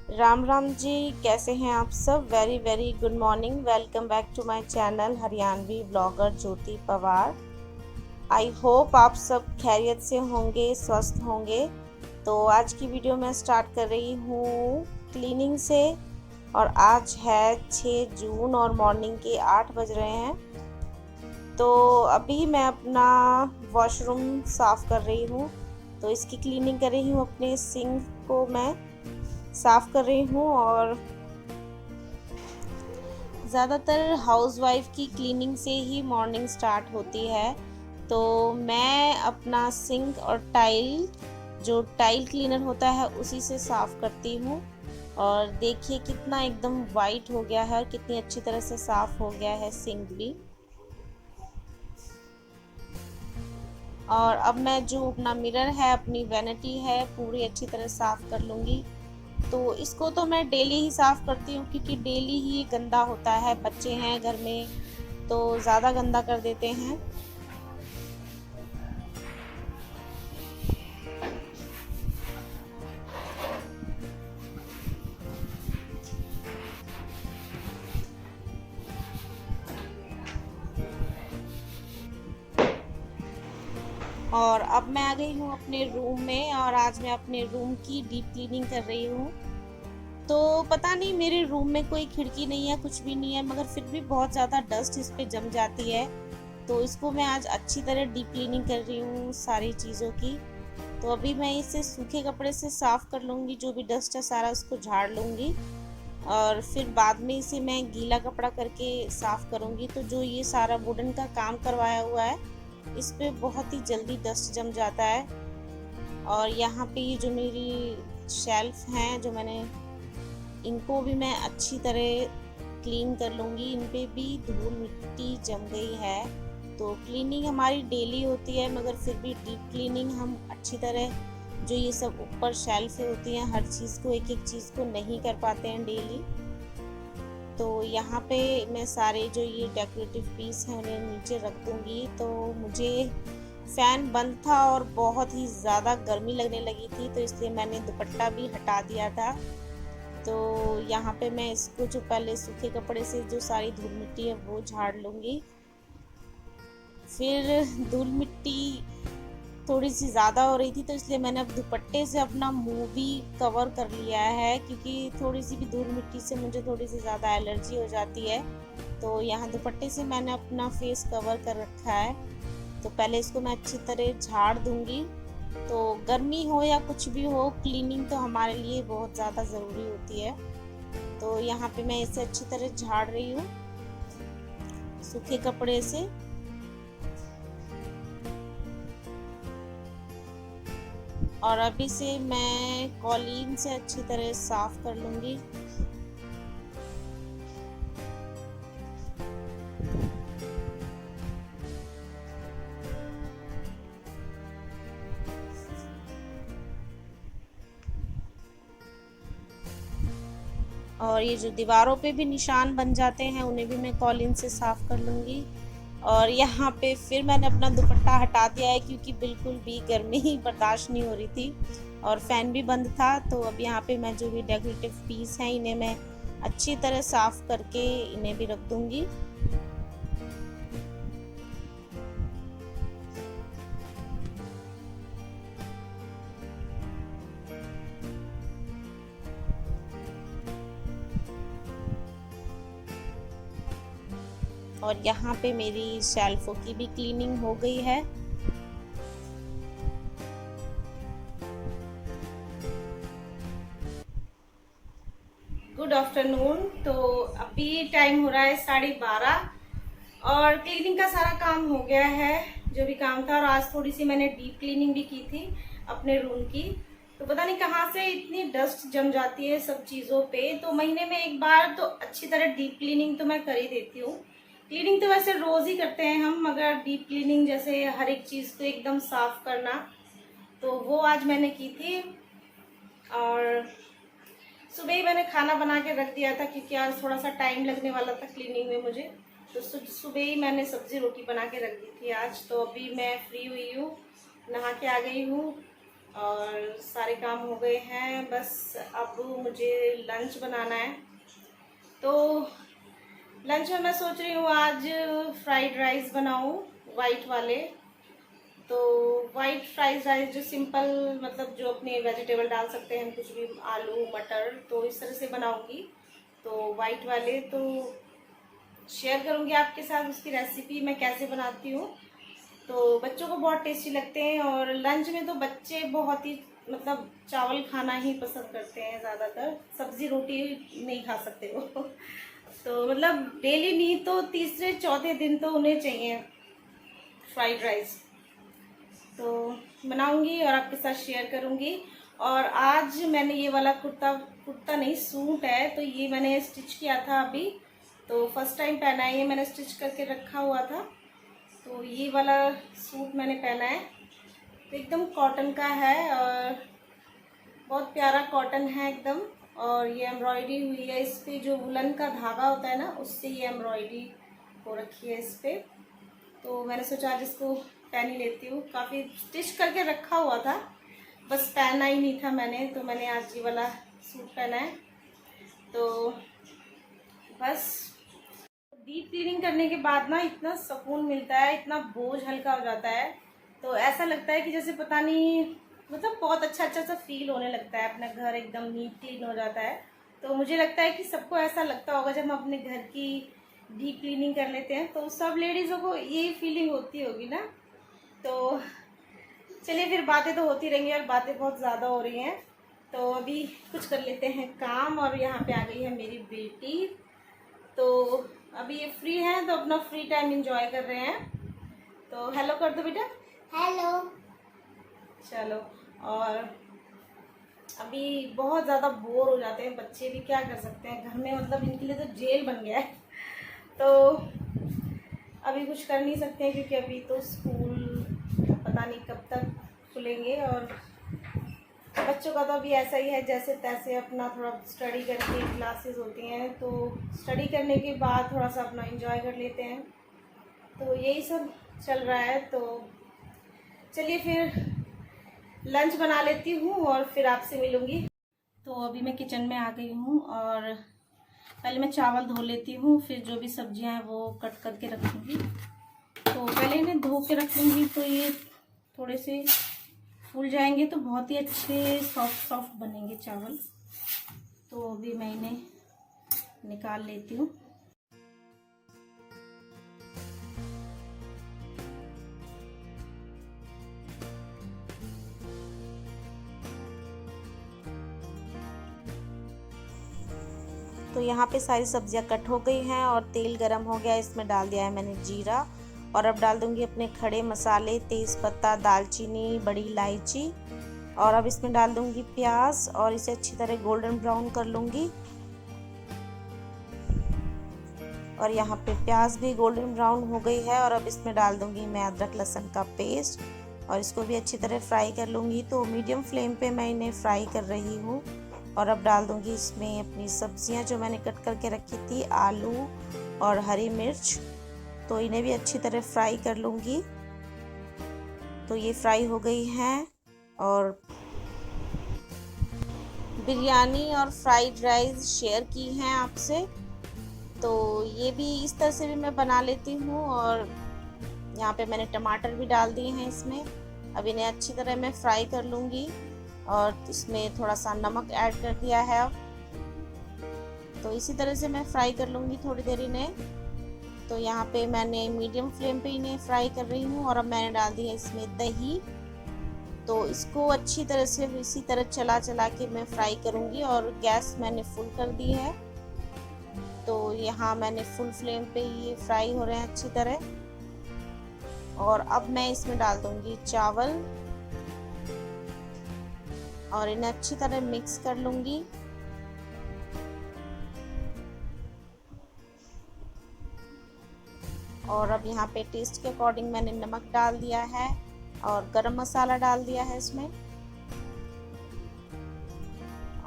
राम राम जी। कैसे हैं आप सब? Very very good morning. Welcome back to my channel Haryanvi blogger Jyoti Pawar. I hope आप सब खैरियत से होंगे, स्वस्थ होंगे। तो आज की वीडियो मैं स्टार्ट कर रही हूँ क्लीनिंग से। और आज है 6 जून और मॉर्निंग के 8 बज रहे हैं। तो अभी मैं अपना वॉशरूम साफ़ कर रही हूँ। तो इसकी क्लीनिंग कर रही हूँ, अपने सिंक को मैं साफ़ कर रही हूँ। और ज़्यादातर हाउसवाइफ की क्लीनिंग से ही मॉर्निंग स्टार्ट होती है। तो मैं अपना सिंक और टाइल, जो टाइल क्लीनर होता है, उसी से साफ़ करती हूँ। और देखिए कितना एकदम वाइट हो गया है और कितनी अच्छी तरह से साफ़ हो गया है सिंक भी। और अब मैं जो अपना मिरर है, अपनी वैनिटी है, पूरी अच्छी तरह साफ़ कर लूँगी। तो इसको तो मैं डेली ही साफ़ करती हूँ, क्योंकि डेली ही गंदा होता है। बच्चे हैं घर में तो ज़्यादा गंदा कर देते हैं। और अब मैं आ गई हूँ अपने रूम में, और आज मैं अपने रूम की डीप क्लीनिंग कर रही हूँ। तो पता नहीं, मेरे रूम में कोई खिड़की नहीं है, कुछ भी नहीं है, मगर फिर भी बहुत ज़्यादा डस्ट इस पे जम जाती है। तो इसको मैं आज अच्छी तरह डीप क्लीनिंग कर रही हूँ सारी चीज़ों की। तो अभी मैं इसे सूखे कपड़े से साफ़ कर लूँगी, जो भी डस्ट है सारा उसको झाड़ लूँगी। और फिर बाद में इसे मैं गीला कपड़ा करके साफ़ करूँगी। तो जो ये सारा वुडन का काम करवाया हुआ है, इस पे बहुत ही जल्दी डस्ट जम जाता है। और यहाँ पे ये जो मेरी शेल्फ हैं, जो मैंने, इनको भी मैं अच्छी तरह क्लीन कर लूँगी। इन पे भी धूल मिट्टी जम गई है। तो क्लीनिंग हमारी डेली होती है, मगर फिर भी डीप क्लीनिंग हम अच्छी तरह, जो ये सब ऊपर शेल्फ होती हैं, हर चीज़ को, एक एक चीज़ को नहीं कर पाते हैं डेली। तो यहाँ पे मैं सारे जो ये डेकोरेटिव पीस हैं उन्हें नीचे रख दूँगी। तो मुझे फ़ैन बंद था और बहुत ही ज़्यादा गर्मी लगने लगी थी, तो इसलिए मैंने दुपट्टा भी हटा दिया था। तो यहाँ पे मैं इसको, जो पहले सूखे कपड़े से जो सारी धूल मिट्टी है वो झाड़ लूँगी। फिर धूल मिट्टी थोड़ी सी ज़्यादा हो रही थी, तो इसलिए मैंने अब दुपट्टे से अपना मुंह भी कवर कर लिया है, क्योंकि थोड़ी सी भी धूल मिट्टी से मुझे थोड़ी सी ज़्यादा एलर्जी हो जाती है। तो यहाँ दुपट्टे से मैंने अपना फेस कवर कर रखा है। तो पहले इसको मैं अच्छी तरह झाड़ दूँगी। तो गर्मी हो या कुछ भी हो, क्लीनिंग तो हमारे लिए बहुत ज़्यादा ज़रूरी होती है। तो यहाँ पे मैं इसे अच्छी तरह झाड़ रही हूँ सूखे कपड़े से। और अभी से मैं कॉलीन से अच्छी तरह साफ़ कर लूँगी। और ये जो दीवारों पे भी निशान बन जाते हैं, उन्हें भी मैं कॉलिन से साफ़ कर लूँगी। और यहाँ पे फिर मैंने अपना दुपट्टा हटा दिया है, क्योंकि बिल्कुल भी गर्मी ही बर्दाश्त नहीं हो रही थी और फ़ैन भी बंद था। तो अब यहाँ पे मैं जो भी डेकोरेटिव पीस हैं, इन्हें मैं अच्छी तरह साफ़ करके इन्हें भी रख दूँगी। और यहाँ पे मेरी शेल्फों की भी क्लीनिंग हो गई है। Good afternoon. तो अभी टाइम हो रहा है 12:30, और क्लीनिंग का सारा काम हो गया है, जो भी काम था। और आज थोड़ी सी मैंने डीप क्लीनिंग भी की थी अपने रूम की। तो पता नहीं कहाँ से इतनी डस्ट जम जाती है सब चीज़ों पे। तो महीने में एक बार तो अच्छी तरह डीप क्लीनिंग तो मैं कर ही देती हूँ। क्लीनिंग तो वैसे रोज़ ही करते हैं हम, मगर डीप क्लीनिंग जैसे हर एक चीज़ को एकदम साफ करना, तो वो आज मैंने की थी। और सुबह ही मैंने खाना बना के रख दिया था, क्योंकि आज थोड़ा सा टाइम लगने वाला था क्लीनिंग में मुझे। तो सुबह ही मैंने सब्जी रोटी बना के रख दी थी आज। तो अभी मैं फ्री हुई हूँ, नहा के आ गई हूँ। और सारे काम हो गए हैं, बस अब मुझे लंच बनाना है। तो लंच में मैं सोच रही हूँ आज फ्राइड राइस बनाऊँ, वाइट वाले। तो वाइट फ्राइड राइस जो सिंपल, मतलब जो अपने वेजिटेबल डाल सकते हैं कुछ भी, आलू मटर, तो इस तरह से बनाऊँगी। तो वाइट वाले तो शेयर करूँगी आपके साथ उसकी रेसिपी, मैं कैसे बनाती हूँ। तो बच्चों को बहुत टेस्टी लगते हैं, और लंच में तो बच्चे बहुत ही मतलब चावल खाना ही पसंद करते हैं ज़्यादातर, सब्ज़ी रोटी नहीं खा सकते वो तो मतलब डेली नहीं तो तीसरे चौथे दिन तो उन्हें चाहिए फ्राइड राइस। तो बनाऊंगी और आपके साथ शेयर करूंगी। और आज मैंने ये वाला कुर्ता कुर्ता नहीं सूट है, तो ये मैंने स्टिच किया था अभी, तो फर्स्ट टाइम पहना है ये, मैंने स्टिच करके रखा हुआ था। तो ये वाला सूट मैंने पहना है, तो एकदम कॉटन का है और बहुत प्यारा कॉटन है एकदम। और ये एम्ब्रॉयडरी हुई है इस पर, जो वुलन का धागा होता है ना, उससे ये एम्ब्रॉयडरी हो रखी है इस पर। तो मैंने सोचा आज इसको पहन ही लेती हूँ, काफ़ी स्टिच करके रखा हुआ था, बस पहना ही नहीं था मैंने, तो मैंने आज ये वाला सूट पहना है। तो बस डीप क्लीनिंग करने के बाद ना इतना सुकून मिलता है, इतना बोझ हल्का हो जाता है। तो ऐसा लगता है कि जैसे पता नहीं, मतलब बहुत अच्छा अच्छा सा फील होने लगता है, अपना घर एकदम नीट क्लीन हो जाता है। तो मुझे लगता है कि सबको ऐसा लगता होगा जब हम अपने घर की डीप क्लीनिंग कर लेते हैं, तो सब लेडीज़ों को यही फीलिंग होती होगी ना। तो चलिए फिर, बातें तो होती रहेंगी और बातें बहुत ज़्यादा हो रही हैं, तो अभी कुछ कर लेते हैं काम। और यहाँ पे आ गई है मेरी बेटी, तो अभी ये फ्री है तो अपना फ्री टाइम एंजॉय कर रहे हैं। तो हेलो कर दो बेटा। हेलो। चलो। और अभी बहुत ज़्यादा बोर हो जाते हैं बच्चे भी, क्या कर सकते हैं घर में, मतलब इनके लिए तो जेल बन गया है। तो अभी कुछ कर नहीं सकते हैं, क्योंकि अभी तो स्कूल पता नहीं कब तक खुलेंगे, और बच्चों का तो अभी ऐसा ही है, जैसे तैसे अपना थोड़ा स्टडी करके, क्लासेस होती हैं तो स्टडी करने के बाद थोड़ा सा अपना एंजॉय कर लेते हैं। तो यही सब चल रहा है। तो चलिए फिर लंच बना लेती हूँ और फिर आपसे मिलूँगी। तो अभी मैं किचन में आ गई हूँ, और पहले मैं चावल धो लेती हूँ, फिर जो भी सब्जियां हैं वो कट करके रखूँगी। तो पहले इन्हें धो के रख लूँगी, तो ये थोड़े से फूल जाएंगे तो बहुत ही अच्छे सॉफ्ट सॉफ्ट बनेंगे चावल। तो अभी मैं इन्हें निकाल लेती हूँ। तो यहाँ पे सारी सब्जियाँ कट हो गई हैं और तेल गरम हो गया, इसमें डाल दिया है मैंने जीरा। और अब डाल दूँगी अपने खड़े मसाले, तेज़पत्ता, दालचीनी, बड़ी इलायची। और अब इसमें डाल दूँगी प्याज और इसे अच्छी तरह गोल्डन ब्राउन कर लूँगी। और यहाँ पे प्याज भी गोल्डन ब्राउन हो गई है, और अब इसमें डाल दूँगी मैं अदरक लहसुन का पेस्ट, और इसको भी अच्छी तरह फ्राई कर लूँगी। तो मीडियम फ्लेम पे मैं इन्हें फ्राई कर रही हूँ। और अब डाल दूँगी इसमें अपनी सब्जियाँ जो मैंने कट करके रखी थी, आलू और हरी मिर्च। तो इन्हें भी अच्छी तरह फ्राई कर लूँगी। तो ये फ्राई हो गई हैं। और बिरयानी और फ्राइड राइस शेयर की हैं आपसे, तो ये भी इस तरह से भी मैं बना लेती हूँ। और यहाँ पे मैंने टमाटर भी डाल दिए हैं इसमें। अब इन्हें अच्छी तरह मैं फ्राई कर लूँगी, और इसमें थोड़ा सा नमक ऐड कर दिया है अब। तो इसी तरह से मैं फ्राई कर लूँगी थोड़ी देर इन्हें। तो यहाँ पे मैंने मीडियम फ्लेम पे इन्हें फ्राई कर रही हूँ, और अब मैंने डाल दी है इसमें दही। तो इसको अच्छी तरह से इसी तरह चला चला के मैं फ्राई करूँगी, और गैस मैंने फुल कर दी है। तो यहाँ मैंने फुल फ्लेम पे ये फ्राई हो रहे हैं अच्छी तरह। और अब मैं इसमें डाल दूँगी चावल, और इन्हें अच्छी तरह मिक्स कर लूँगी। और अब यहाँ पे टेस्ट के अकॉर्डिंग मैंने नमक डाल दिया है, और गरम मसाला डाल दिया है इसमें,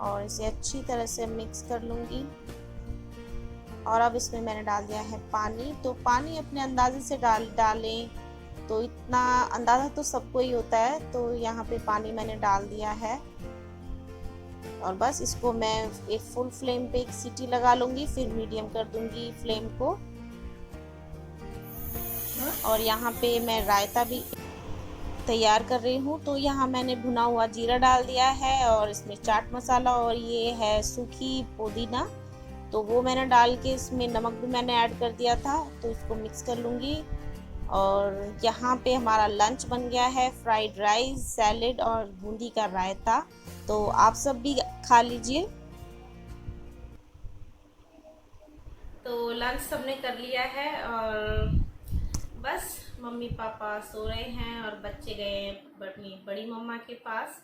और इसे अच्छी तरह से मिक्स कर लूँगी। और अब इसमें मैंने डाल दिया है पानी। तो पानी अपने अंदाजे से डालें, तो इतना अंदाज़ा तो सबको ही होता है। तो यहाँ पे पानी मैंने डाल दिया है और बस इसको मैं एक फुल फ्लेम पे एक सीटी लगा लूँगी, फिर मीडियम कर दूँगी फ्लेम को। और यहाँ पे मैं रायता भी तैयार कर रही हूँ। तो यहाँ मैंने भुना हुआ जीरा डाल दिया है और इसमें चाट मसाला और ये है सूखी पुदीना, तो वो मैंने डाल के इसमें नमक भी मैंने ऐड कर दिया था। तो इसको मिक्स कर लूँगी। और यहाँ पे हमारा लंच बन गया है, फ्राइड राइस, सैलेड और बूंदी का रायता। तो आप सब भी खा लीजिए। तो लंच सबने कर लिया है और बस मम्मी पापा सो रहे हैं और बच्चे गए अपनी बड़ी मम्मा के पास।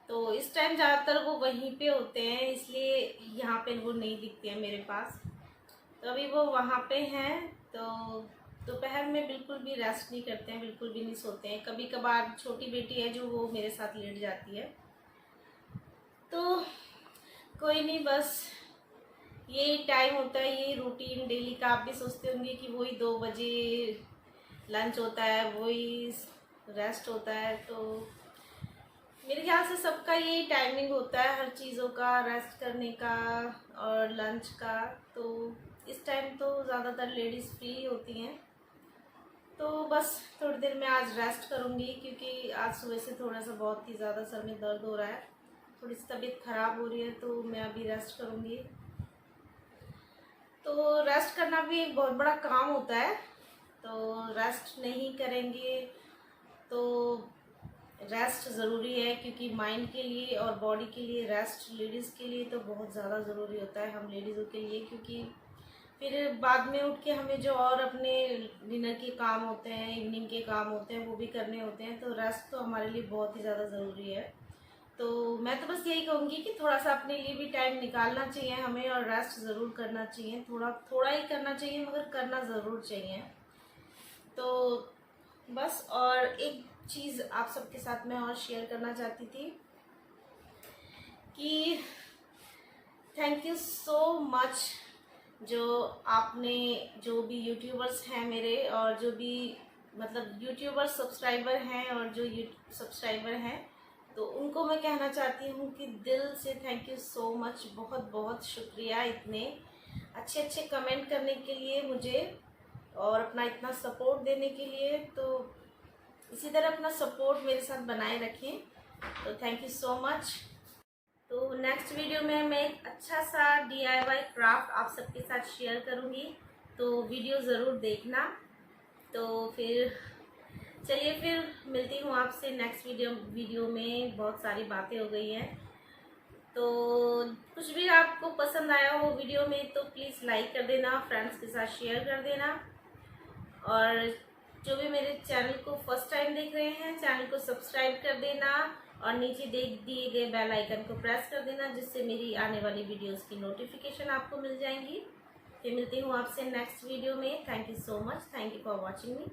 तो इस टाइम ज़्यादातर वो वहीं पे होते हैं, इसलिए यहाँ पे वो नहीं दिखते हैं मेरे पास। तो अभी वो वहाँ पे हैं। तो दोपहर में बिल्कुल भी रेस्ट नहीं करते हैं, बिल्कुल भी नहीं सोते हैं। कभी कभार छोटी बेटी है जो वो मेरे साथ लेट जाती है। तो कोई नहीं, बस यही टाइम होता है, यही रूटीन डेली का। आप भी सोचते होंगे कि वही 2 बजे लंच होता है, वही रेस्ट होता है। तो मेरे ख्याल से सबका यही टाइमिंग होता है, हर चीज़ों का, रेस्ट करने का और लंच का। तो इस टाइम तो ज़्यादातर लेडीज़ फ्री होती हैं। तो बस थोड़ी देर में आज रेस्ट करूँगी, क्योंकि आज सुबह से थोड़ा सा बहुत ही ज़्यादा सर में दर्द हो रहा है, थोड़ी सी तबीयत ख़राब हो रही है। तो मैं अभी रेस्ट करूँगी। तो रेस्ट करना भी एक बहुत बड़ा काम होता है। तो रेस्ट नहीं करेंगे तो रेस्ट ज़रूरी है, क्योंकि माइंड के लिए और बॉडी के लिए रेस्ट लेडीज़ के लिए तो बहुत ज़्यादा ज़रूरी होता है, हम लेडीज़ों के लिए। क्योंकि फिर बाद में उठ के हमें जो और अपने डिनर के काम होते हैं, इवनिंग के काम होते हैं, वो भी करने होते हैं। तो रेस्ट तो हमारे लिए बहुत ही ज़्यादा ज़रूरी है। तो मैं तो बस यही कहूँगी कि थोड़ा सा अपने लिए भी टाइम निकालना चाहिए हमें, और रेस्ट ज़रूर करना चाहिए। थोड़ा थोड़ा ही करना चाहिए, मगर करना ज़रूर चाहिए। तो बस, और एक चीज़ आप सबके साथ मैं और शेयर करना चाहती थी कि थैंक यू सो मच, जो आपने, जो भी यूट्यूबर्स हैं मेरे, और जो भी मतलब यूट्यूबर सब्सक्राइबर हैं और जो सब्सक्राइबर हैं, तो उनको मैं कहना चाहती हूँ कि दिल से थैंक यू सो मच, बहुत बहुत शुक्रिया इतने अच्छे अच्छे कमेंट करने के लिए मुझे, और अपना इतना सपोर्ट देने के लिए। तो इसी तरह अपना सपोर्ट मेरे साथ बनाए रखें। तो थैंक यू सो मच। तो नेक्स्ट वीडियो में मैं एक अच्छा सा DIY क्राफ्ट आप सबके साथ शेयर करूँगी, तो वीडियो ज़रूर देखना। तो फिर चलिए, फिर मिलती हूँ आपसे नेक्स्ट वीडियो में। बहुत सारी बातें हो गई हैं, तो कुछ भी आपको पसंद आया हो वीडियो में तो प्लीज़ लाइक कर देना, फ्रेंड्स के साथ शेयर कर देना। और जो भी मेरे चैनल को फर्स्ट टाइम देख रहे हैं, चैनल को सब्सक्राइब कर देना और नीचे दिए गए बेल आइकन को प्रेस कर देना, जिससे मेरी आने वाली वीडियोस की नोटिफिकेशन आपको मिल जाएंगी। फिर मिलती हूँ आपसे नेक्स्ट वीडियो में। Thank you so much, thank you for watching me.